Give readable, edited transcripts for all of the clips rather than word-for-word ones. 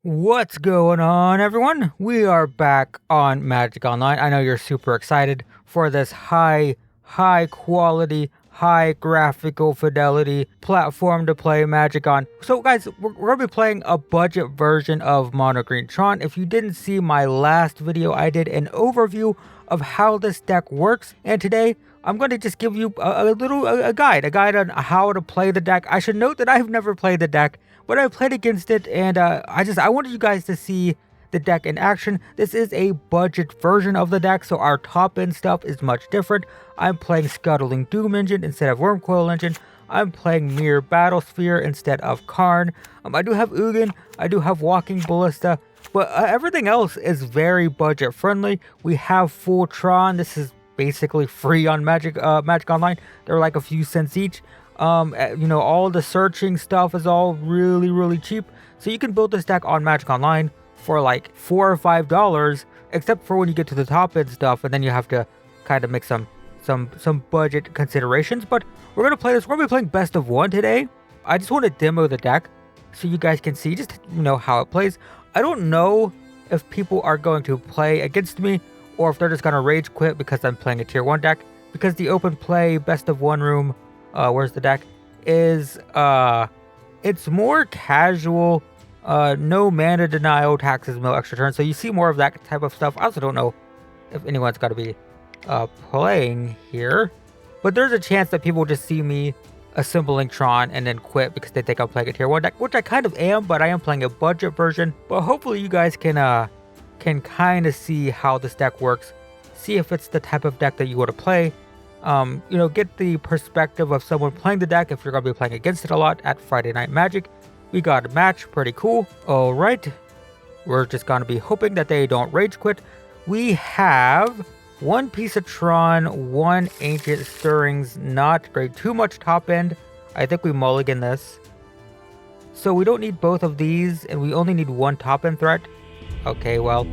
What's going on, everyone? We are back on Magic Online. I know you're super excited for this high quality, high graphical fidelity platform to play Magic on. So guys, we're going to be playing a budget version of Mono Green Tron. If you didn't see my last video, I did an overview of how this deck works, and today I'm going to just give you a guide on how to play the deck. I should note that I've never played the deck, but I played against it, and I wanted you guys to see the deck in action. This is a budget version of the deck, so our top end stuff is much different. I'm playing Scuttling Doom Engine instead of Wormcoil Engine. I'm playing Myr Battlesphere instead of Karn. I do have Ugin, I do have Walking Ballista, but everything else is very budget friendly. We have full Tron. This is basically free on Magic Online. They're like a few cents each. All the searching stuff is all really cheap, so you can build this deck on Magic Online for like $4 or $5, except for when you get to the top end stuff, and then you have to kind of make some budget considerations. But we're gonna play this. We're gonna be playing best of one today. I just want to demo the deck so you guys can see just how it plays. I don't know if people are going to play against me or if they're just gonna rage quit because I'm playing a tier 1 deck, because the open play best of one room, where's the deck, is it's more casual, no mana denial, taxes, no extra turns, so you see more of that type of stuff. I also don't know if anyone's got to be playing here, but there's a chance that people just see me assembling Tron and then quit because they think I'm playing a tier 1 deck, which I kind of am, but I am playing a budget version. But hopefully you guys can kind of see how this deck works, see if it's the type of deck that you want to play. Get the perspective of someone playing the deck if you're going to be playing against it a lot at Friday Night Magic. We got a match, pretty cool. All right, we're just going to be hoping that they don't rage quit. We have one piece of Tron, one Ancient Stirrings, not great. Too much top end. I think we mulligan this. So we don't need both of these, and we only need one top end threat. Okay, well.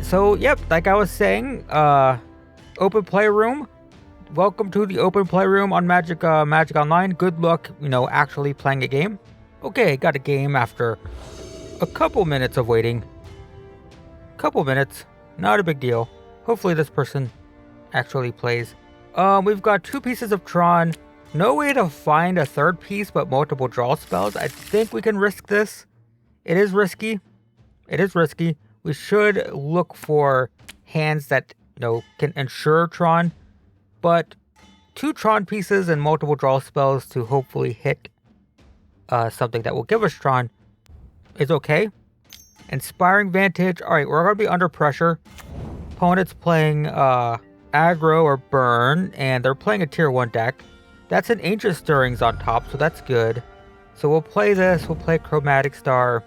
So, yep, like I was saying, open playroom. Welcome to the open playroom on Magic Online. Good luck, actually playing a game. Okay, got a game after a couple minutes of waiting. Couple minutes, not a big deal. Hopefully this person actually plays. We've got two pieces of Tron. No way to find a third piece, but multiple draw spells. I think we can risk this. It is risky. We should look for hands that can ensure Tron, but two Tron pieces and multiple draw spells to hopefully hit something that will give us Tron is okay. Inspiring Vantage. All right, we're going to be under pressure. Opponent's playing aggro or burn, and they're playing a tier 1 deck. That's an Ancient Stirrings on top, so that's good. So we'll play this. We'll play Chromatic Star.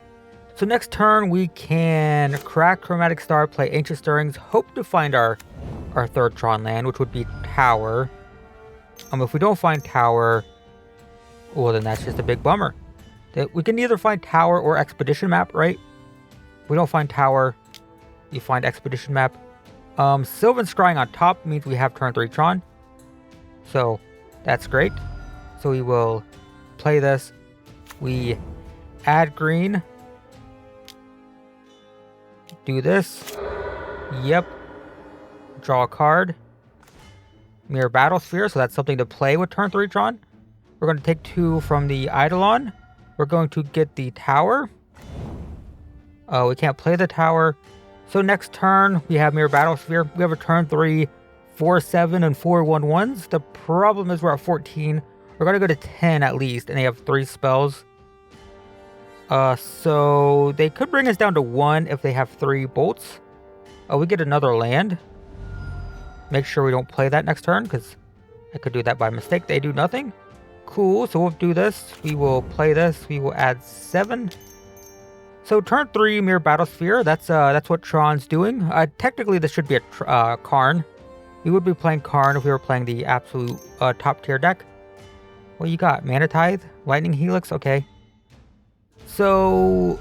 So next turn, we can crack Chromatic Star, play Ancient Stirrings, hope to find our third Tron land, which would be Tower. If we don't find Tower, well, then that's just a big bummer. We can either find Tower or Expedition Map, right? If we don't find Tower, you find Expedition Map. Sylvan Scrying on top means we have turn 3 Tron. So that's great. So we will play this. We add green. Do this. Yep. Draw a card. Myr Battlesphere, so that's something to play with turn 3 Tron. We're going to take 2 from the Eidolon. We're going to get the Tower. We can't play the Tower. So next turn, we have Myr Battlesphere. We have a turn 3, 4/7 and 4/1/1s. The problem is we're at 14. We're going to go to 10 at least, and they have 3 spells. So they could bring us down to 1 if they have 3 bolts. We get another land. Make sure we don't play that next turn, because I could do that by mistake. They do nothing. Cool, so we'll do this. We will play this. We will add 7. So turn 3, Myr Battlesphere. That's what Tron's doing. Technically, this should be a Karn. We would be playing Karn if we were playing the absolute top tier deck. What you got? Mana Tithe? Lightning Helix? Okay. So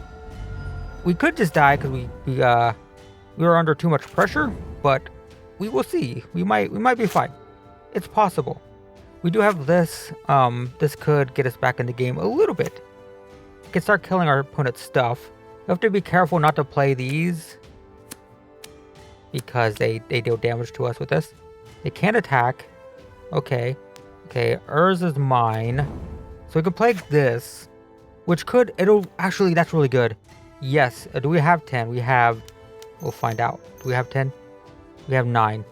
we could just die because we were under too much pressure, but we will see. We might be fine. It's possible. We do have this. This could get us back in the game a little bit. We can start killing our opponent's stuff. We have to be careful not to play these because they deal damage to us with this. They can't attack. Okay. Okay, Urza's mine. So we could play this, which could, actually, that's really good. Yes, do we have 10? We have, we'll find out. Do we have 10? We have 9.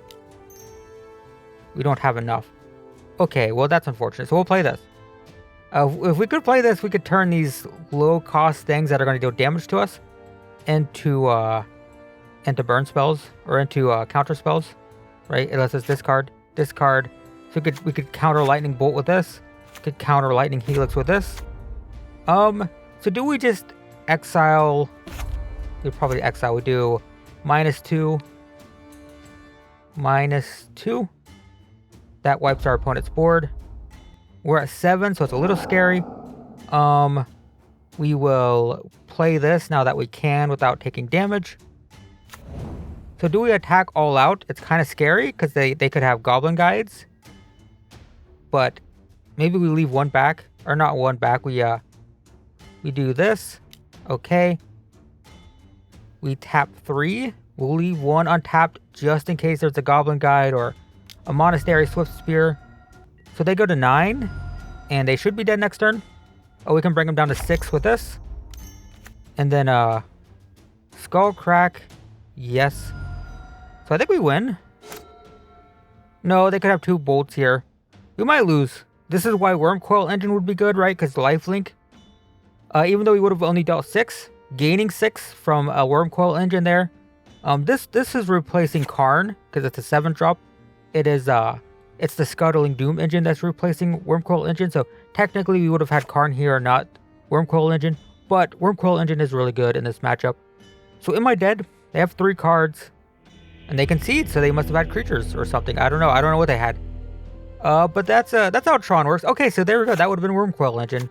We don't have enough. Okay, well, that's unfortunate. So we'll play this. If we could play this, we could turn these low-cost things that are going to deal damage to us into burn spells or into counter spells, right? It lets us discard. So we could counter lightning bolt with this. We could counter lightning helix with this. So do we just exile? We'd probably exile. We do -2. -2. That wipes our opponent's board. We're at 7, so it's a little scary. We will play this now that we can without taking damage. So do we attack all out? It's kind of scary because they could have goblin guides. But maybe we leave one back. Or not one back. We do this. Okay. We tap 3. We'll leave 1 untapped just in case there's a goblin guide or a monastery swift spear. So they go to 9. And they should be dead next turn. Oh, we can bring them down to 6 with this. And then Skull Crack. Yes. So I think we win. No, they could have 2 bolts here. We might lose. This is why Wormcoil Engine would be good, right? Because lifelink. Even though we would have only dealt 6, gaining 6 from a Wormcoil Engine there. This is replacing Karn because it's a 7-drop. It is it's the Scuttling Doom Engine that's replacing Wormcoil Engine. So technically we would have had Karn here, not Wormcoil Engine. But Wormcoil Engine is really good in this matchup. So in my dead, they have 3 cards. And they concede, so they must have had creatures or something. I don't know. I don't know what they had. But that's how Tron works. Okay, so there we go. That would have been Wormcoil Engine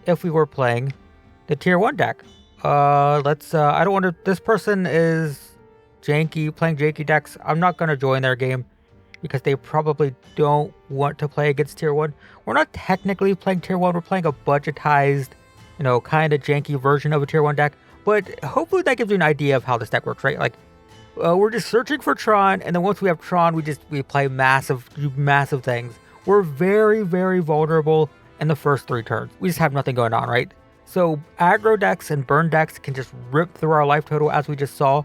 if we were playing the tier 1 deck. Let's I don't want to. This person is janky, playing janky decks. I'm not gonna join their game because they probably don't want to play against tier 1. We're not technically playing tier 1. We're playing a budgetized, kind of janky version of a tier 1 deck. But hopefully that gives you an idea of how this deck works, right? Like, we're just searching for Tron, and then once we have Tron, we play massive things. We're very, very vulnerable in the first 3 turns. We just have nothing going on, right? So aggro decks and burn decks can just rip through our life total, as we just saw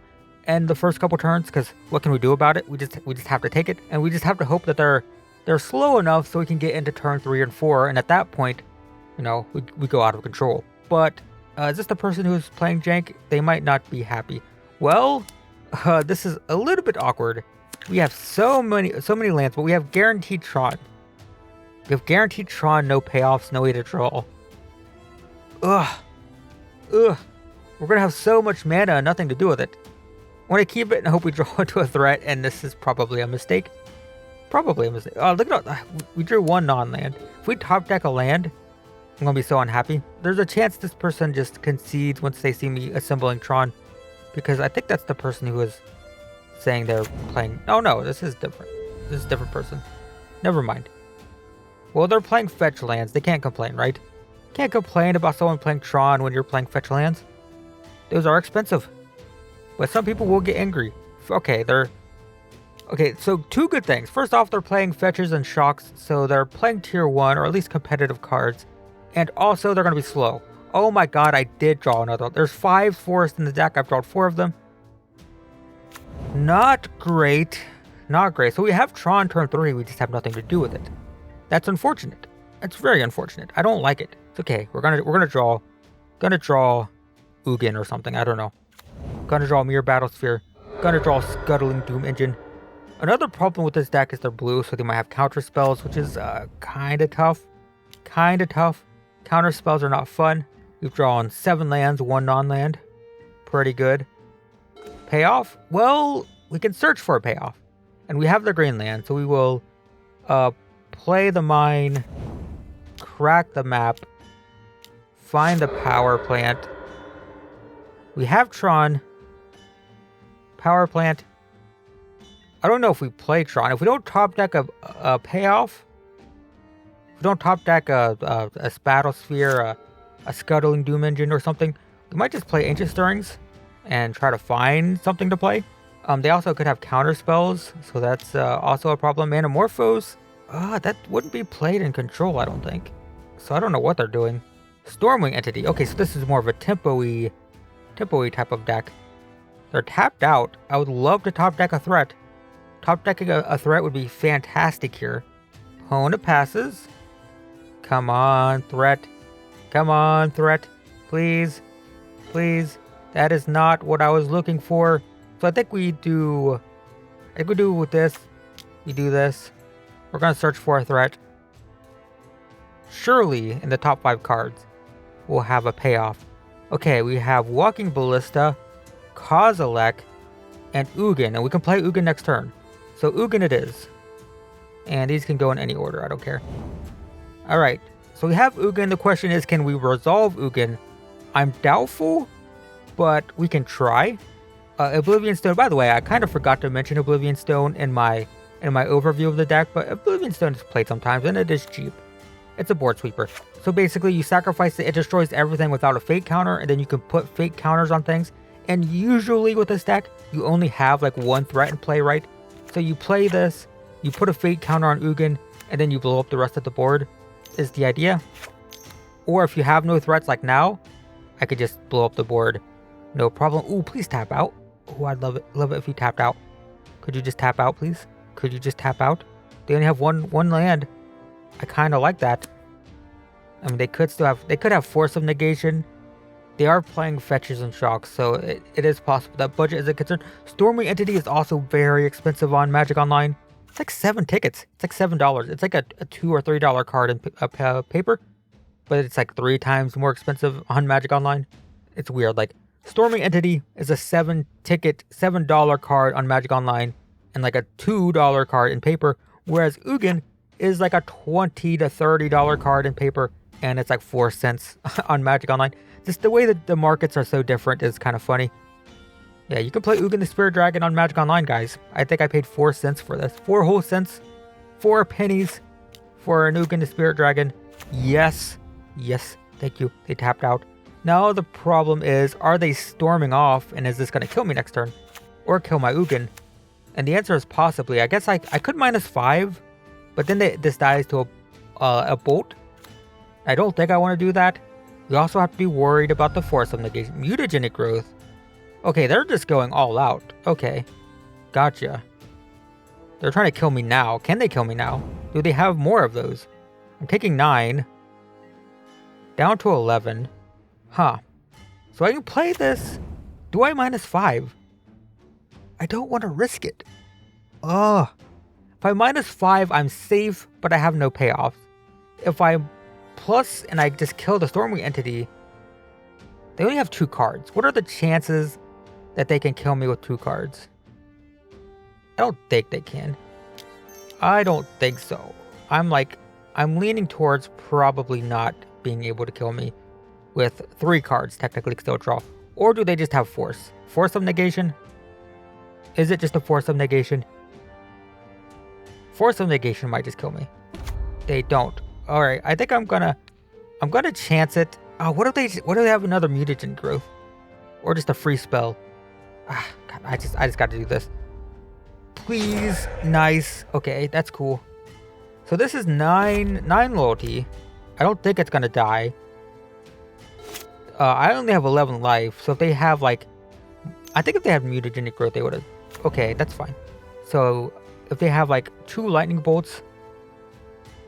in the first couple turns. Because what can we do about it? We just have to take it, and we just have to hope that they're slow enough so we can get into turn 3 and 4, and at that point, we go out of control. But is this the person who's playing jank? They might not be happy. Well. This is a little bit awkward. We have so many lands, but we have guaranteed Tron. We have guaranteed Tron, no payoffs, no way to draw. Ugh. We're gonna have so much mana and nothing to do with it. I want to keep it and hope we draw into a threat, and this is probably a mistake. Probably a mistake. Oh, look at that. We drew 1 non-land. If we top deck a land, I'm gonna be so unhappy. There's a chance this person just concedes once they see me assembling Tron. Because I think that's the person who was saying they're playing... Oh, no, this is different. This is a different person. Never mind. Well, they're playing fetch lands. They can't complain, right? Can't complain about someone playing Tron when you're playing fetch lands. Those are expensive. But some people will get angry. Okay, so 2 good things. First off, they're playing fetches and shocks, so they're playing tier 1, or at least competitive cards. And also, they're going to be slow. Oh my god, I did draw another one. There's 5 forests in the deck. I've drawn 4 of them. Not great. Not great. So we have Tron turn 3. We just have nothing to do with it. That's unfortunate. That's very unfortunate. I don't like it. It's okay. We're gonna draw Ugin or something. I don't know. Gonna draw Myr Battlesphere. Gonna draw Scuttling Doom Engine. Another problem with this deck is they're blue, so they might have counter spells, which is kind of tough. Counter spells are not fun. We've drawn 7 lands, 1 non-land. Pretty good. Payoff? Well, we can search for a payoff. And we have the green land, so we will play the mine, crack the map, find the power plant. We have Tron. Power plant. I don't know if we play Tron. If we don't top deck a payoff, if we don't top deck a Battlesphere, a Scuttling Doom Engine or something, We might just play Ancient Stirrings and try to find something to play. They also could have counter spells, so that's also a problem. Manamorphose, that wouldn't be played in control, I don't think. So I don't know what they're doing. Stormwing Entity. Okay, so this is more of a tempo-y type of deck. They're tapped out. I would love to top deck a threat. Top decking a threat would be fantastic here. Opponent passes. Come on, threat. Come on, threat. Please. Please. That is not what I was looking for. So I think we do with this. We do this. We're going to search for a threat. Surely in the top 5 cards, we'll have a payoff. Okay, we have Walking Ballista, Kozilek, and Ugin. And we can play Ugin next turn. So Ugin it is. And these can go in any order. I don't care. Alright. So we have Ugin. The question is, can we resolve Ugin? I'm doubtful, but we can try. Oblivion Stone, by the way, I kind of forgot to mention Oblivion Stone in my overview of the deck, but Oblivion Stone is played sometimes, and it is cheap. It's a board sweeper. So basically, you sacrifice it, it destroys everything without a fate counter, and then you can put fate counters on things. And usually with this deck, you only have like one threat in play, right? So you play this, you put a fate counter on Ugin, and then you blow up the rest of the board, is the idea. Or if you have no threats like now, I could just blow up the board. No problem. Ooh, please tap out. Oh, I'd love it if you tapped out. Could you just tap out, please? Could you just tap out? They only have one land. I kind of like that. I mean, they could have Force of Negation. They are playing Fetches and Shocks, so it is possible that budget is a concern. Stormwing Entity is also very expensive on Magic Online. It's like 7 tickets. It's like $7. It's like a $2 or $3 card in paper, but it's like 3 times more expensive on Magic Online. It's weird. Like, Storming Entity is a $7 card on Magic Online and like a $2 card in paper, whereas Ugin is like a $20 to $30 card in paper and it's like 4 cents on Magic Online. Just the way that the markets are so different is kind of funny. Yeah, you can play Ugin the Spirit Dragon on Magic Online, guys. I think I paid 4 cents for this. 4 whole cents. 4 pennies for an Ugin the Spirit Dragon. Yes. Yes. Thank you. They tapped out. Now the problem is, are they storming off, and is this going to kill me next turn? Or kill my Ugin? And the answer is possibly. I guess I could -5, but then this dies to a bolt. I don't think I want to do that. We also have to be worried about the Force of Negation. Mutagenic Growth. Okay, they're just going all out. Okay. Gotcha. They're trying to kill me now. Can they kill me now? Do they have more of those? I'm taking 9. Down to 11. Huh. So I can play this. Do I -5? I don't want to risk it. Ugh. If I -5, I'm safe, but I have no payoffs. If I plus and I just kill the Stormwing Entity, they only have 2 cards. What are the chances that they can kill me with 2 cards? I don't think they can. I don't think so. I'm leaning towards probably not being able to kill me with 3 cards, technically, still draw. Or do they just have Force? Force of Negation? Is it just a Force of Negation? Force of Negation might just kill me. They don't. Alright, I think I'm gonna chance it. Oh, what if they have another Mutagen Growth? Or just a free spell? Ah, God, I just gotta do this. Please. Nice. Okay, that's cool. So this is 9 loyalty. I don't think it's gonna die. I only have 11 life, so if they have like... I think if they had Mutagenic Growth, they would have... Okay, that's fine. So, if they have like 2 lightning bolts,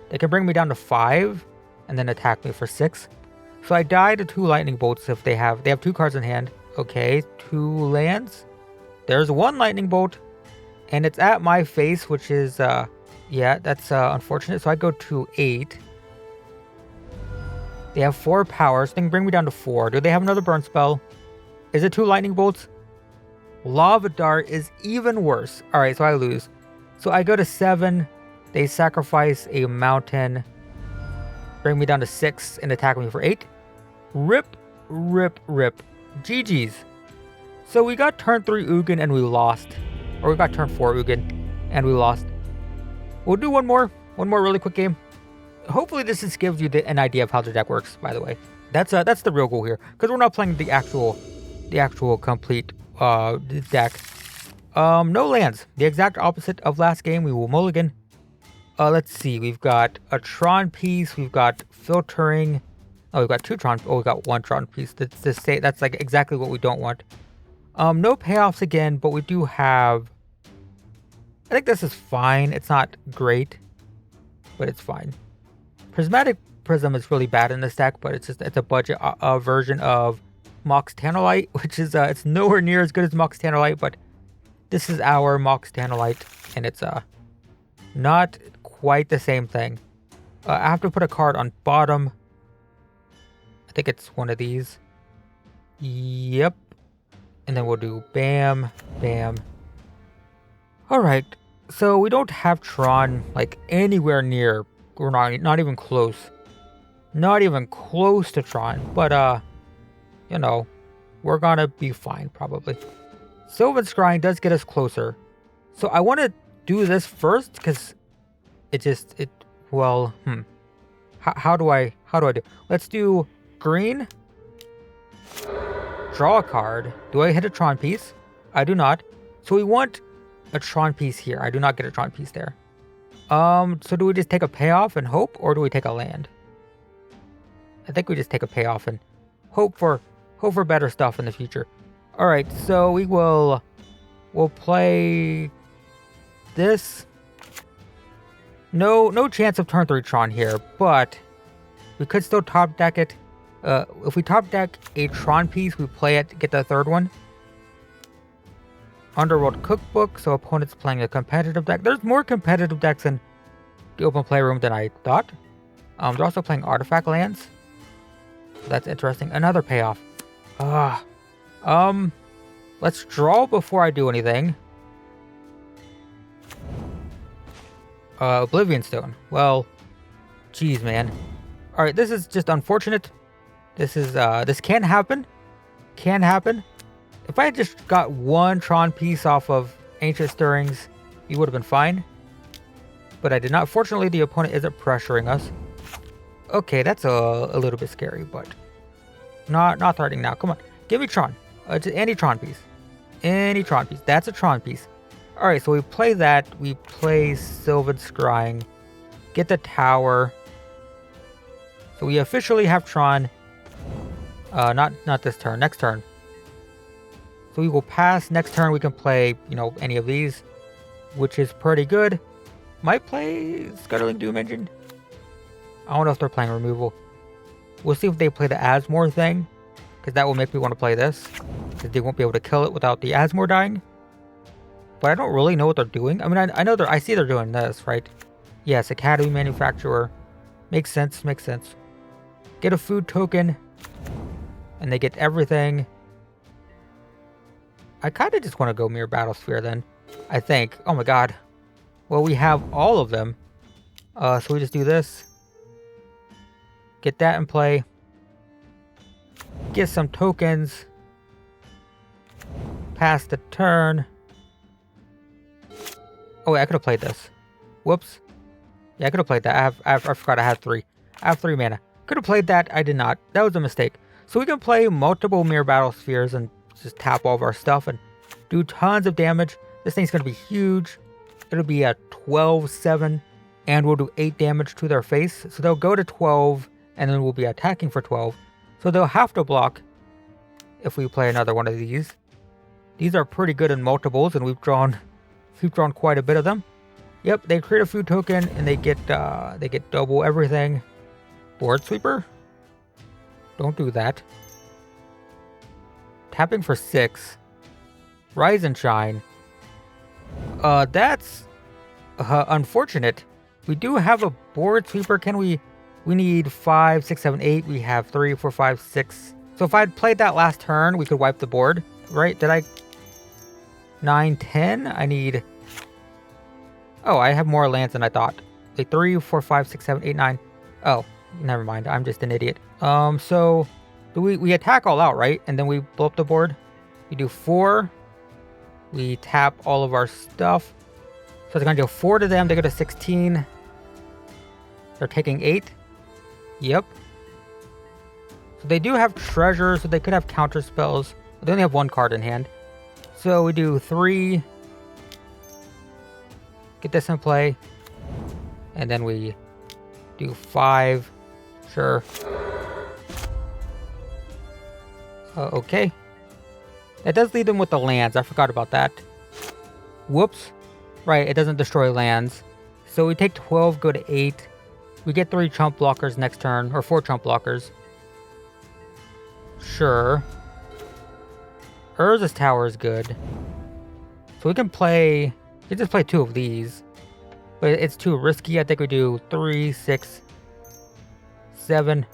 they can bring me down to 5, and then attack me for 6. So I die to 2 lightning bolts if they have 2 cards in hand. Okay, 2 lands. There's 1 lightning bolt, and it's at my face, which is, yeah, that's unfortunate. So I go to 8. They have 4 powers. They can bring me down to 4. Do they have another burn spell? Is it 2 lightning bolts? Lava Dart is even worse. Alright, so I lose. So I go to 7. They sacrifice a mountain. Bring me down to 6 and attack me for 8. Rip, rip, rip. GG's. So we got turn 3 Ugin and we lost. Or we got turn 4 Ugin and we lost. We'll do one more really quick game. Hopefully this just gives you an idea of how the deck works, by the way. That's the real goal here, because we're not playing the actual complete deck. No lands. The exact opposite of last game. We will mulligan. Let's see. We've got a Tron piece. We've got filtering. Oh, we've got 2 Tron. Oh, we got 1 Tron piece. That's like exactly what we don't want. No payoffs again, but we do have. I think this is fine. It's not great, but it's fine. Prismatic Prism is really bad in this deck, but it's a budget version of Mox Tantalite, which is it's nowhere near as good as Mox Tantalite, but this is our Mox Tantalite, and it's not quite the same thing. I have to put a card on bottom. I think it's one of these. Yep. And then we'll do bam, bam. Alright, so we don't have Tron like anywhere near. We're not even close. Not even close to Tron, but you know, we're gonna be fine probably. Sylvan Scrying does get us closer. So I want to do this first because how do I do? Let's do green. Draw a card. Do I hit a Tron piece? I do not. So we want a Tron piece here. I do not get a Tron piece there. So do we just take a payoff and hope, or do we take a land? I think we just take a payoff and hope for better stuff in the future. All right, so we'll play this. No chance of turn 3 Tron here, but we could still top deck it. If we top deck a Tron piece, we play it, get the 3rd one. Underworld Cookbook, so opponents playing a competitive deck. There's more competitive decks in the open playroom than I thought. They're also playing artifact lands. That's interesting. Another payoff. Let's draw before I do anything. Oblivion Stone. Well, geez, man. All right, this is just unfortunate. This can happen. Can happen. If I had just got 1 Tron piece off of Ancient Stirrings, you would have been fine. But I did not. Fortunately, the opponent isn't pressuring us. Okay, that's a little bit scary, but not threatening now. Come on, give me Tron. Just any Tron piece. Any Tron piece. That's a Tron piece. All right, so we play that. We play Sylvan Scrying. Get the tower. So we officially have Tron. Not this turn. Next turn. So we will pass. Next turn we can play, any of these, which is pretty good. Might play Scuttling Doom Engine. I don't know if they're playing removal. We'll see if they play the Asmore thing, because that will make me want to play this, because they won't be able to kill it without the Asmore dying. But I don't really know what they're doing. I mean, I know I see they're doing this, right? Yes, Academy Manufacturer. Makes sense, makes sense. Get a food token, and they get everything. I kind of just want to go Myr Battlesphere then, I think. Oh my god. Well, we have all of them. So we just do this. Get that in play. Get some tokens. Pass the turn. Oh wait, I could have played this. Whoops. Yeah, I could have played that. I forgot I had 3. I have 3 mana. Could have played that. I did not. That was a mistake. So we can play multiple Myr Battlespheres and just tap all of our stuff and do tons of damage. This thing's going to be huge. It'll be a 12-7, and we'll do 8 damage to their face. So they'll go to 12, and then we'll be attacking for 12. So they'll have to block if we play another one of these. These are pretty good in multiples, and we've drawn quite a bit of them. Yep, they create a food token, and they get double everything. Board sweeper? Don't do that. Tapping for 6. Rise and shine. That's unfortunate. We do have a board sweeper. Can we need 5, 6, 7, 8. We have 3, 4, 5, 6. So if I'd played that last turn, we could wipe the board, right? Did I? 9, 10. I need. Oh, I have more lands than I thought. Like 3, 4, 5, 6, 7, 8, 9. Oh, never mind. I'm just an idiot. So we attack all out, right? And then we blow up the board. We do 4. We tap all of our stuff. So they're going to deal 4 to them. They go to 16. They're taking 8. Yep. They do have treasures, so they could have counter spells. They only have one card in hand. So we do 3. Get this in play. And then we do 5. Sure. Okay. That does leave them with the lands. I forgot about that. Whoops. Right, it doesn't destroy lands. So we take 12, go to 8. We get 3 chump blockers next turn, or 4 chump blockers. Sure. Urza's tower is good. So we can play... We can just play 2 of these. But it's too risky. I think we do 3, 6, 7.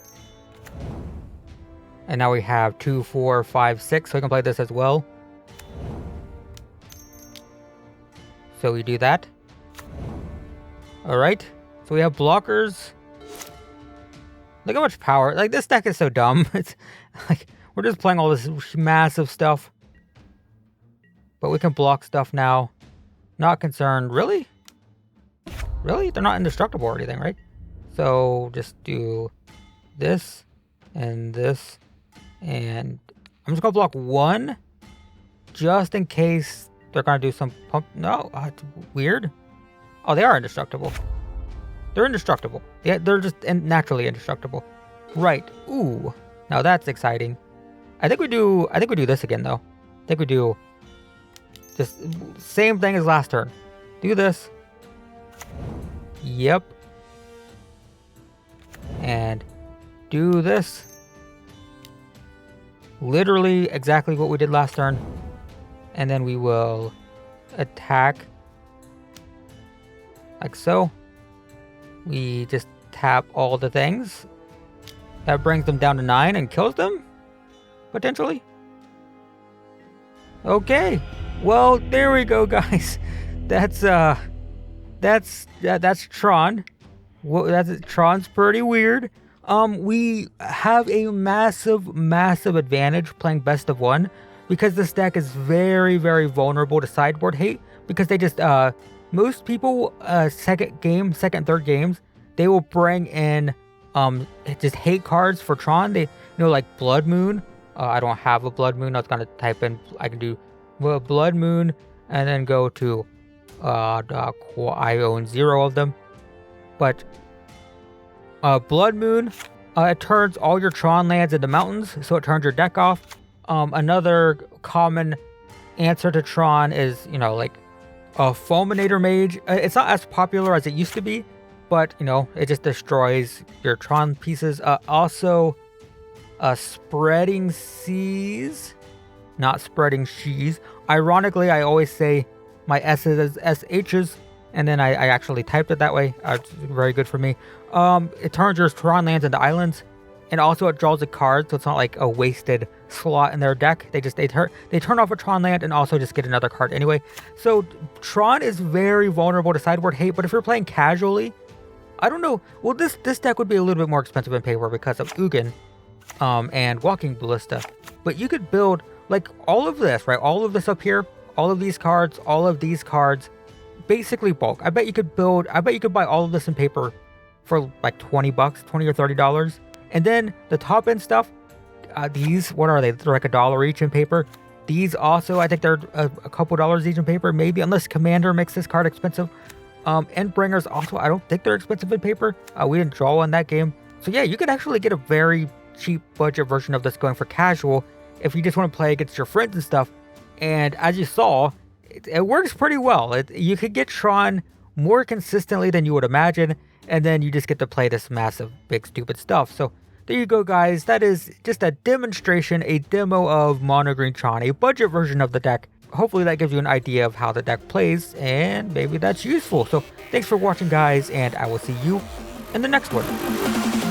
And now we have 2, 4, 5, 6. So we can play this as well. So we do that. Alright. So we have blockers. Look how much power. Like, this deck is so dumb. It's like, we're just playing all this massive stuff. But we can block stuff now. Not concerned. Really? Really? They're not indestructible or anything, right? So just do this and this. And I'm just going to block 1. Just in case they're going to do some pump. No, it's weird. Oh, they are indestructible. They're indestructible. Yeah, they're just naturally indestructible. Right. Ooh. Now that's exciting. I think we do this again though. I think we do just same thing as last turn. Do this. Yep. And do this. Literally exactly what we did last turn. And then we will attack like so. We just tap all the things. That brings them down to 9 and kills them? Potentially? Okay. Well, there we go, guys. That's Tron. Well, Tron's pretty weird. We have a massive advantage playing best of 1 because this deck is very, very vulnerable to sideboard hate because they just most people second, third games, they will bring in just hate cards for Tron. They like Blood Moon. I don't have a Blood Moon. I was gonna type in. I can do Blood Moon and then go to I own 0 of them, but Blood Moon it turns all your Tron lands into mountains, so it turns your deck off. Another common answer to Tron is like a Fulminator Mage. It's not as popular as it used to be, but it just destroys your Tron pieces. Also, Spreading Seas, not Spreading She's. Ironically, I always say my S's as SH's, and then I actually typed it that way. It's very good for me. It turns your Tron lands into islands, and also it draws a card, so it's not like a wasted slot in their deck. They turn off a Tron land and also just get another card anyway. So Tron is very vulnerable to sideboard hate, but if you're playing casually, I don't know. Well, this deck would be a little bit more expensive in paper because of Ugin and Walking Ballista. But you could build like all of this, right? All of this up here, all of these cards, all of these cards, basically bulk. I bet you could buy all of this in paper for like $20, $20 or $30. And then the top end stuff, these, what are they? They're like $1 each in paper. These also, I think they're a couple dollars each in paper, maybe, unless Commander makes this card expensive. Endbringers also, I don't think they're expensive in paper. We didn't draw on that game. So yeah, you could actually get a very cheap budget version of this going for casual if you just want to play against your friends and stuff. And as you saw, it works pretty well. You could get Tron more consistently than you would imagine, and then you just get to play this massive, big, stupid stuff. So there you go, guys. That is just a demonstration, a demo of Mono Green Tron, a budget version of the deck. Hopefully that gives you an idea of how the deck plays, and maybe that's useful. So thanks for watching, guys, and I will see you in the next one.